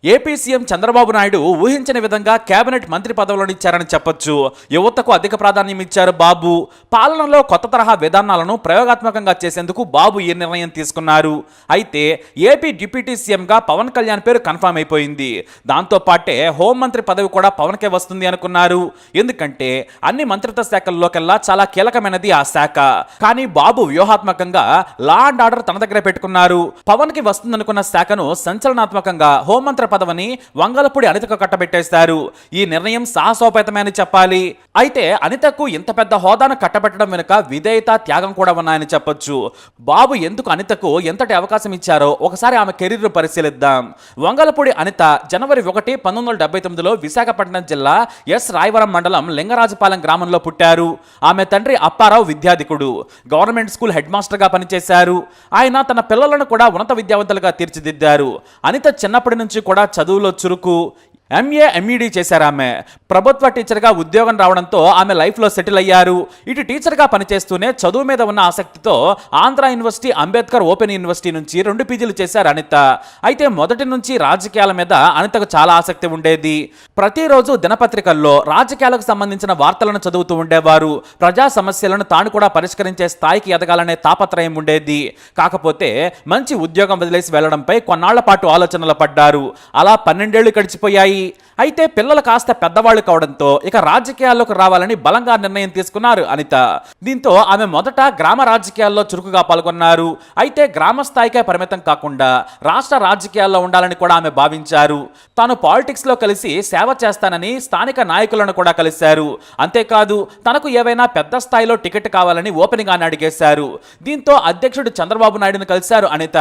AP CM Chandrababu Naidu ఊహించని విధంగా cabinet మంత్రి పదవులను ఇచ్చారని చెప్పొచ్చు. యువతకు అధిక ప్రాధాన్యం ఇచ్చారు బాబు. పాలనలో కొత్త తరహా విధానాలను ప్రయోగాత్మకంగా చేసేందుకు బాబు ఈ నిర్ణయం తీసుకున్నారు. అయితే ఏపీ డిప్యూటీ సీఎంగా పవన్ కళ్యాణ్ పేరు కన్ఫర్మ్ అయిపోయింది. దాంతో పాటే హోంమంత్రి పదవి కూడా పవన్కే వస్తుంది అనుకున్నారు. ఎందుకంటే అన్ని మంత్రిత్వ శాఖల్లోకెల్లా చాలా కీలకమైనది ఆ శాఖ. కానీ బాబు వ్యూహాత్మకంగా లా అండ్ ఆర్డర్ తన దగ్గర పెట్టుకున్నారు. పవన్ కి వస్తుందనుకున్న శాఖను సంచలనాత్మకంగా హోంమంత్రి పదవిని వంగలపూడి అనితకు కట్టబెట్టేశారు. ఈ నిర్ణయం సాహసోపేతమే అని చెప్పాలి. అయితే అనితకు ఇంత పెద్ద హోదాను కట్టబెట్టడం వెనుక విధేయత, త్యాగం కూడా ఉన్నాయని చెప్పొచ్చు. బాబు ఎందుకు అనితకు ఎంతటి అవకాశం ఇచ్చారో ఒకసారి ఆమె కెరీర్ పరిశీలిద్దాం. వంగలపూడి అనిత జనవరి 1, 1979లో విశాఖపట్నం జిల్లా ఎస్ రాయవరం మండలం లింగరాజపాలెం గ్రామంలో పుట్టారు. ఆమె తండ్రి అప్పారావు విద్యాధికుడు. గవర్నమెంట్ స్కూల్ హెడ్ మాస్టర్ గా పనిచేశారు. ఆయన తన పిల్లలను కూడా ఉన్నత విద్యావంతులుగా తీర్చిదిద్దారు. అనిత చిన్నప్పటి నుంచి కూడా చదువులో చురుకు. ఎంఏ ఎంఈడి చేశారు. ఆమె ప్రభుత్వ టీచర్గా ఉద్యోగం రావడంతో ఆమె లైఫ్లో సెటిల్ అయ్యారు. ఇటు టీచర్గా పనిచేస్తూనే చదువు మీద ఉన్న ఆసక్తితో Andhra university, Ambedkar open university నుంచి 2 పీజీలు చేశారు అనిత. అయితే మొదటి నుంచి రాజకీయాల మీద అనితకు చాలా ఆసక్తి ఉండేది. ప్రతిరోజు దినపత్రికల్లో రాజకీయాలకు సంబంధించిన వార్తలను చదువుతూ ఉండేవారు. ప్రజా సమస్యలను తాను కూడా పరిష్కరించే స్థాయికి ఎదగాలనే తాపత్రయం ఉండేది. కాకపోతే మంచి ఉద్యోగం వదిలేసి వెళ్లడంపై కొన్నాళ్ల పాటు ఆలోచనలు పడ్డారు. అలా 12 ఏళ్లు గడిచిపోయాయి. అయితే పిల్లలు కాస్త పెద్దవాళ్లు కావడంతో ఇక రాజకీయాల్లోకి రావాలని బలంగా నిర్ణయం తీసుకున్నారు అనిత. దీంతో ఆమె మొదట గ్రామ రాజకీయాల్లో చురుకుగా పాల్గొన్నారు. అయితే గ్రామ స్థాయికే పరిమితం కాకుండా రాష్ట్ర రాజకీయాల్లో ఉండాలని కూడా ఆమె భావించారు. తాను పాలిటిక్స్ లో కలిసి సేవ చేస్తానని స్థానిక నాయకులను కూడా కలిశారు. అంతేకాదు తనకు ఏవైనా పెద్ద స్థాయిలో టికెట్ కావాలని ఓపెన్ గానే అడిగేశారు. దీంతో అధ్యక్షుడు చంద్రబాబు నాయుడును కలిశారు అనిత.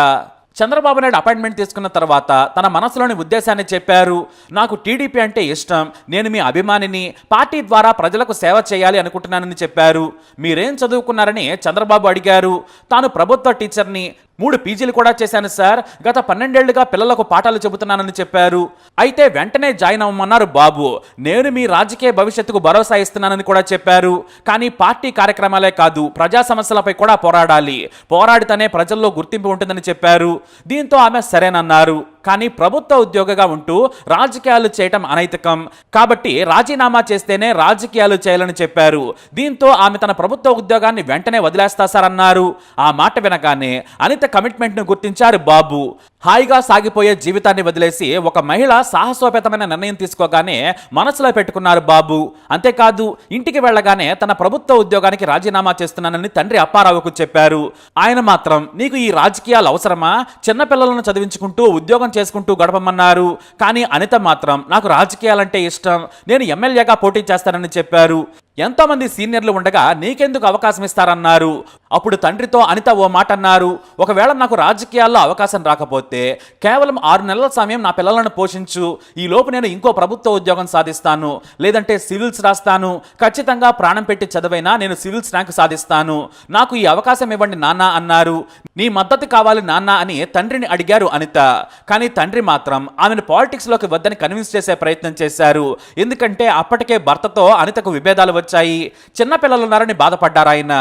చంద్రబాబు నాయుడు అపాయింట్మెంట్ తీసుకున్న తర్వాత తన మనసులోని ఉద్దేశాన్ని చెప్పారు. నాకు టీడీపీ అంటే ఇష్టం, నేను మీ అభిమానిని, పార్టీ ద్వారా ప్రజలకు సేవ చేయాలి అనుకుంటున్నానని చెప్పారు. మీరేం చదువుకున్నారని చంద్రబాబు అడిగారు. తాను ప్రభుత్వ టీచర్ని, 3 పీజీలు కూడా చేశాను సార్, గత 12 ఏళ్లుగా పిల్లలకు పాఠాలు చెబుతున్నానని చెప్పారు. అయితే వెంటనే జాయిన్ అవ్వమన్నారు బాబు. నేను మీ రాజకీయ భవిష్యత్తుకు భరోసా ఇస్తున్నానని కూడా చెప్పారు. కానీ పార్టీ కార్యక్రమాలే కాదు, ప్రజా సమస్యలపై కూడా పోరాడాలి, పోరాడితేనే ప్రజల్లో గుర్తింపు ఉంటుందని చెప్పారు. దీంతో ఆమె సరేనన్నారు. కానీ ప్రభుత్వ ఉద్యోగిగా ఉంటూ రాజకీయాలు చేయటం అనైతికం కాబట్టి రాజీనామా చేస్తేనే రాజకీయాలు చేయాలని చెప్పారు. దీంతో ఆమె తన ప్రభుత్వ ఉద్యోగాన్ని వెంటనే వదిలేస్తా సార్ అన్నారు. ఆ మాట వినగానే అనిత కమిట్మెంట్ ను గుర్తించారు బాబు. హాయిగా సాగిపోయే జీవితాన్ని వదిలేసి ఒక మహిళ సాహసోపేతమైన నిర్ణయం తీసుకోగానే మనసులో పెట్టుకున్నారు బాబు. అంతేకాదు ఇంటికి వెళ్ళగానే తన ప్రభుత్వ ఉద్యోగానికి రాజీనామా చేస్తున్నానని తండ్రి అప్పారావుకు చెప్పారు. ఆయన మాత్రం నీకు ఈ రాజకీయాలు అవసరమా, చిన్నపిల్లలను చదివించుకుంటూ ఉద్యోగం చేసుకుంటూ గడపమన్నారు. కానీ అనిత మాత్రం నాకు రాజకీయాలంటే ఇష్టం, నేను ఎమ్మెల్యేగా పోటీ చేస్తానని చెప్పారు. ఎంతో మంది సీనియర్లు ఉండగా నీకెందుకు అవకాశం ఇస్తారన్నారు. అప్పుడు తండ్రితో అనిత ఓ మాట అన్నారు. ఒకవేళ నాకు రాజకీయాల్లో అవకాశం రాకపోతే కేవలం 6 నెలల సమయం నా పిల్లలను పోషించు, ఈ లోపు నేను ఇంకో ప్రభుత్వ ఉద్యోగం సాధిస్తాను, లేదంటే సివిల్స్ రాస్తాను, ఖచ్చితంగా ప్రాణం పెట్టి చదివైనా నేను సివిల్స్ ర్యాంక్ సాధిస్తాను, నాకు ఈ అవకాశం ఇవ్వండి నాన్న అన్నారు. నీ మద్దతు కావాలి నాన్న అని తండ్రిని అడిగారు అనిత. కానీ తండ్రి మాత్రం ఆమెను పాలిటిక్స్ లోకి వద్దని కన్విన్స్ చేసే ప్రయత్నం చేశారు. ఎందుకంటే అప్పటికే భర్తతో అనితకు విభేదాలు వచ్చాయి. చిన్న పిల్లలున్నారని బాధపడ్డారు ఆయన.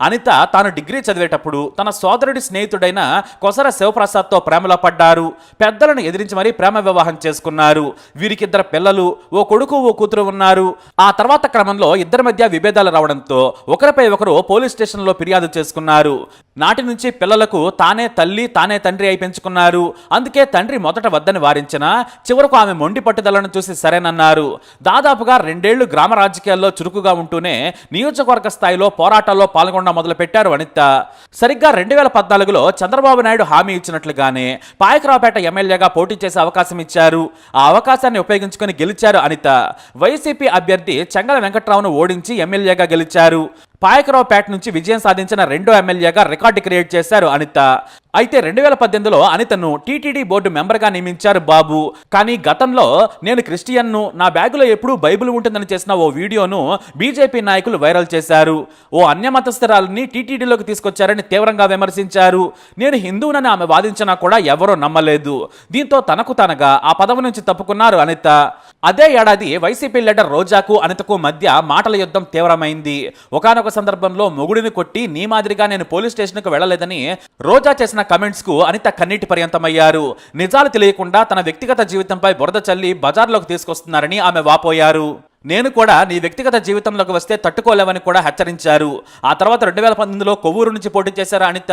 అనిత తాను డిగ్రీ చదివేటప్పుడు తన సోదరుడి స్నేహితుడైన కొసర శివప్రసాద్తో ప్రేమలో పడ్డారు. పెద్దలను ఎదిరించి మరీ ప్రేమ వివాహం చేసుకున్నారు. వీరికి 2 పిల్లలు, ఓ కొడుకు ఓ కూతురు ఉన్నారు. ఆ తర్వాత క్రమంలో ఇద్దరి మధ్య విభేదాలు రావడంతో ఒకరిపై ఒకరు పోలీస్ స్టేషన్లో ఫిర్యాదు చేసుకున్నారు. నాటి నుంచి పిల్లలకు తానే తల్లి తానే తండ్రి అయి పెంచుకున్నారు. అందుకే తండ్రి మొదట వద్దని వారించినా చివరకు ఆమె మొండి పట్టుదలను చూసి సరేనన్నారు. దాదాపుగా 2 ఏళ్లు గ్రామ రాజకీయాల్లో చురుకుగా ఉంటూనే నియోజకవర్గ స్థాయిలో పోరాటాల్లో పాల్గొనడం మొదలుపెట్టారు అనిత. సరిగ్గా 2014లో చంద్రబాబు నాయుడు హామీ ఇచ్చినట్లుగానే పాయకరావుపేట ఎమ్మెల్యేగా పోటీ చేసే అవకాశం ఇచ్చారు. ఆ అవకాశాన్ని ఉపయోగించుకుని గెలిచారు అనిత. వైసీపీ అభ్యర్థి చెంగల వెంకట్రావును ఓడించి ఎమ్మెల్యేగా గెలిచారు. పాయకరావుపేట నుంచి విజయం సాధించిన 2వ ఎమ్మెల్యేగా రికార్డు క్రియేట్ చేశారు అనిత. అయితే 2018లో అనితను టీటీడీ బోర్డు మెంబర్గా నియమించారు బాబు. కానీ గతంలో నేను క్రిస్టియన్ను, నా బ్యాగులో ఎప్పుడూ బైబిల్ ఉంటుందని చేసిన ఓ వీడియోను బీజేపీ నాయకులు వైరల్ చేశారు. ఓ అన్యమతస్థురాలని టీటీడీలోకి తీసుకొచ్చారని తీవ్రంగా విమర్శించారు. నేను హిందువునని ఆమె వాదించినా కూడా ఎవరూ నమ్మలేదు. దీంతో తనకు తనగా ఆ పదవి నుంచి తప్పుకున్నారు అనిత. అదే ఏడాది వైసీపీ లీడర్ రోజాకు అనితకు మధ్య మాటల యుద్ధం తీవ్రమైంది. ఒకానొక సందర్భంలో మొగుడిని కొట్టి నీ మాదిరిగా నేను పోలీస్ స్టేషన్కు వెళ్లలేదని రోజా చేసిన కమెంట్స్ కు అనిత కన్నీటి పర్యంతమయ్యారు. నిజాలు తెలియకుండా తన వ్యక్తిగత జీవితంపై బురద చల్లి బజార్లోకి తీసుకొస్తున్నారని ఆమె వాపోయారు. నేను కూడా నీ వ్యక్తిగత జీవితంలోకి వస్తే తట్టుకోలేవని కూడా హెచ్చరించారు. ఆ తర్వాత 2019లో కొవ్వూరు నుంచి పోటీ చేశారు అనిత.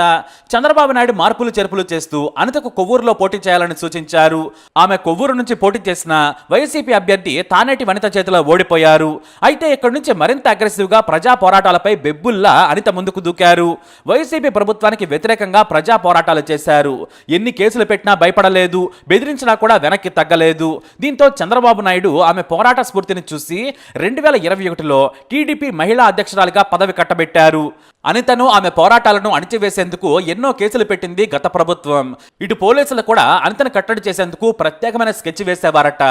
చంద్రబాబు నాయుడు మార్పులు చేర్పులు చేస్తూ అనితకు కొవ్వూరులో పోటీ చేయాలని సూచించారు. ఆమె కొవ్వూరు నుంచి పోటీ చేసిన వైసీపీ అభ్యర్థి తానేటి వనిత చేతిలో ఓడిపోయారు. అయితే ఇక్కడి నుంచి మరింత అగ్రెసివ్ గా ప్రజా పోరాటాలపై బెబ్బుల్లా అనిత ముందుకు దూకారు. వైసీపీ ప్రభుత్వానికి వ్యతిరేకంగా ప్రజా పోరాటాలు చేశారు. ఎన్ని కేసులు పెట్టినా భయపడలేదు, బెదిరించినా కూడా వెనక్కి తగ్గలేదు. దీంతో చంద్రబాబు నాయుడు ఆమె పోరాట స్ఫూర్తిని చూసి 2021లో టీడీపీ మహిళా అధ్యక్షురాలిగా పదవి కట్టబెట్టారు. అనితను ఆమె పోరాటాలను అణిచివేసేందుకు ఎన్నో కేసులు పెట్టింది గత ప్రభుత్వం. ఇటు పోలీసులు కూడా అనితను కట్టడి చేసేందుకు ప్రత్యేకమైన స్కెచ్ వేసేవారట.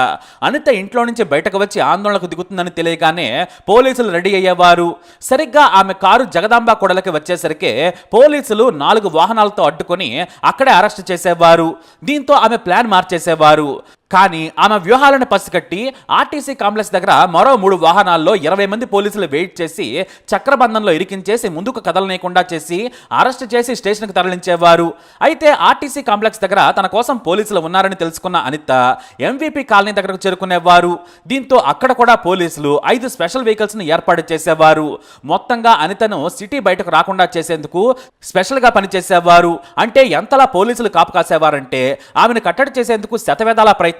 అనిత ఇంట్లో నుంచి బయటకు వచ్చి ఆందోళనకు దిగుతుందని తెలియగానే పోలీసులు రెడీ అయ్యేవారు. సరిగ్గా ఆమె కారు జగదాంబ కూడలికి వచ్చేసరికి పోలీసులు 4 వాహనాలతో అడ్డుకొని అక్కడే అరెస్ట్ చేసేవారు. దీంతో ఆమె ప్లాన్ మార్చేసేవారు. కానీ ఆమె వ్యూహాలను పసిగట్టి ఆర్టీసీ కాంప్లెక్స్ దగ్గర మరో 3 వాహనాల్లో 20 మంది పోలీసులు వెయిట్ చేసి చక్రబంధంలో ఇరికించేసి ముందుకు కదలనీయకుండా చేసి అరెస్ట్ చేసి స్టేషన్కి తరలించేవారు. అయితే ఆర్టీసీ కాంప్లెక్స్ దగ్గర తన కోసం పోలీసులు ఉన్నారని తెలుసుకున్న అనిత ఎంవీపీ కాలనీ దగ్గరకు చేరుకునేవారు. దీంతో అక్కడ కూడా పోలీసులు 5 స్పెషల్ వెహికల్స్ ని ఏర్పాటు చేసేవారు. మొత్తంగా అనితను సిటీ బయటకు రాకుండా చేసేందుకు స్పెషల్ గా పనిచేసేవారు. అంటే ఎంతలా పోలీసులు కాపు కాసేవారంటే ఆమెను కట్టడి చేసేందుకు శతవేదాల ప్రయత్నించారు.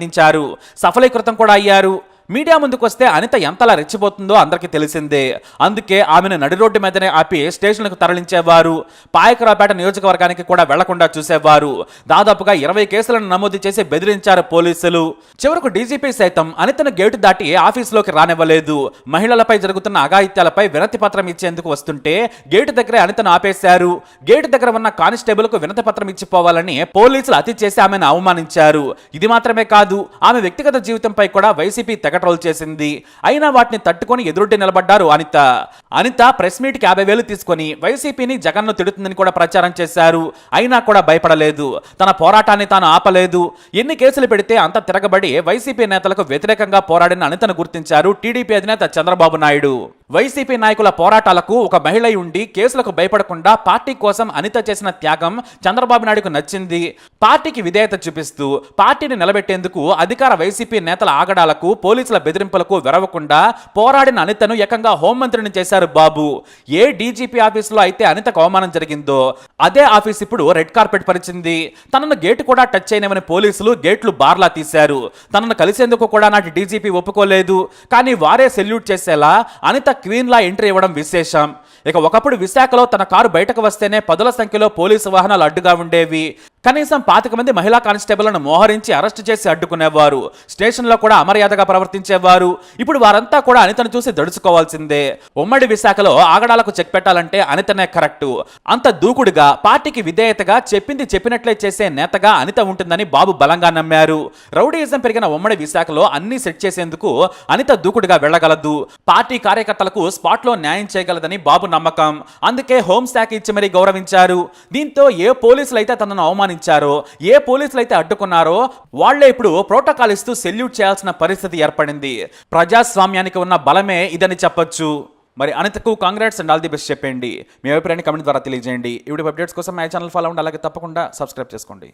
సఫలీకృతం కూడా అయ్యారు. మీడియా ముందుకు వస్తే అనిత ఎంతలా రెచ్చిపోతుందో అందరికీ తెలిసిందే. అందుకే ఆమెను నడి రోడ్డు మీదనే ఆపి స్టేషన్లకు తరలించేవారు. పాయకరావుపేట నియోజకవర్గానికి కూడా వెళ్లకుండా చూసేవారు. దాదాపుగా 20 కేసులను నమోదు చేసి బెదిరించారు పోలీసులు. చివరకు డీజీపీ సైతం అనితను గేటు దాటి ఆఫీసులోకి రానివ్వలేదు. మహిళలపై జరుగుతున్న అఘాయిత్యాలపై వినతి పత్రం ఇచ్చేందుకు వస్తుంటే గేటు దగ్గరే అనితను ఆపేశారు. గేటు దగ్గర ఉన్న కానిస్టేబుల్ కు వినతి పత్రం ఇచ్చిపోవాలని పోలీసులు అతి చేసి ఆమెను అవమానించారు. ఇది మాత్రమే కాదు, ఆమె వ్యక్తిగత జీవితంపై కూడా వైసీపీ ట్రోల్ చేసింది. అయినా వాటిని తట్టుకొని ఎదురుటి నిలబడ్డారు అనిత. అనిత ప్రెస్ మీట్ కి 50,000 తీసుకొని వైసీపీని జగన్ను తిడుతుందని కూడా ప్రచారం చేశారు. అయినా కూడా భయపడలేదు. తన పోరాటాన్ని తాను ఆపలేదు. ఎన్ని కేసులు పెడితే అంత తిరగబడి వైసీపీ నేతలకు వ్యతిరేకంగా పోరాడిన అనితను గుర్తించారు టీడీపీ అధినేత చంద్రబాబు నాయుడు. వైసీపీ నాయకుల పోరాటాలకు ఒక మహిళ ఉండి కేసులకు భయపడకుండా పార్టీ కోసం అనిత చేసిన త్యాగం చంద్రబాబు నాయుడుకు నచ్చింది. పార్టీకి విధేయత చూపిస్తూ పార్టీని నిలబెట్టేందుకు అధికార వైసీపీ నేతల ఆగడాలకు పోలీసుల బెదిరింపులకు వెరవకుండా పోరాడిన అనితను ఏకంగా హోంమంత్రిని చేశారు బాబు. ఏ డీజీపీ ఆఫీసులో అయితే అనితకు అవమానం జరిగిందో అదే ఆఫీస్ ఇప్పుడు రెడ్ కార్పెట్ పరిచింది. తనను గేటు కూడా టచ్ చేయనివని పోలీసులు గేట్లు బార్లా తీశారు. తనను కలిసేందుకు కూడా నాటి డీజీపీ ఒప్పుకోలేదు. కానీ వారే సెల్యూట్ చేసేలా అనిత క్వీన్ లా ఎంట్రీ ఇవ్వడం విశేషం. ఇక ఒకప్పుడు విశాఖలో తన కారు బయటకు వస్తేనే 10ల సంఖ్యలో పోలీసు వాహనాలు అడ్డుగా ఉండేవి. కనీసం 25 మంది మహిళా కానిస్టేబుల్ను మోహరించి అరెస్టు చేసి అడ్డుకునేవారు. స్టేషన్లో కూడా అమర్యాదగా ప్రవర్తించేవారు. ఇప్పుడు వారంతా కూడా అనితను చూసి దడుచుకోవాల్సిందే. ఉమ్మడి విశాఖలో ఆగడాలకు చెక్ పెట్టాలంటే అనితనే కరెక్టు. అంత దూకుడుగా పార్టీకి విధేయతగా చెప్పింది చెప్పినట్లే చేసే నేతగా అనిత ఉంటుందని బాబు బలంగా నమ్మారు. రౌడీయిజం పెరిగిన ఉమ్మడి విశాఖలో అన్ని సెట్ చేసేందుకు అనిత దూకుడుగా వెళ్లగలదు. పార్టీ కార్యకర్తలకు స్పాట్లో న్యాయం చేయగలదని బాబు నమ్మకం. అందుకే హోంశాఖ ఇచ్చి మరీ గౌరవించారు. దీంతో ఏ పోలీసులు అయితే తనను అవమానించారో, ఏ పోలీసులు అయితే అడ్డుకున్నారో వాళ్లే ఇప్పుడు ప్రోటోకాల్ ఇస్తూ సెల్యూట్ చేయాల్సిన పరిస్థితి ఏర్పడింది. ప్రజాస్వామ్యానికి ఉన్న బలమే ఇదని చెప్పొచ్చు. మరి అనితకు congrats and all the best చెప్పండి. మీ అభిప్రాయాన్ని కమెంట్ ద్వారా తెలియజేయండి. ఈ వీడియో అప్డేట్స్ కోసం మా ఛానల్ ఫాలో అవ్వండి. అలాగే తప్పకుండా సబ్స్క్రైబ్ చేసుకోండి.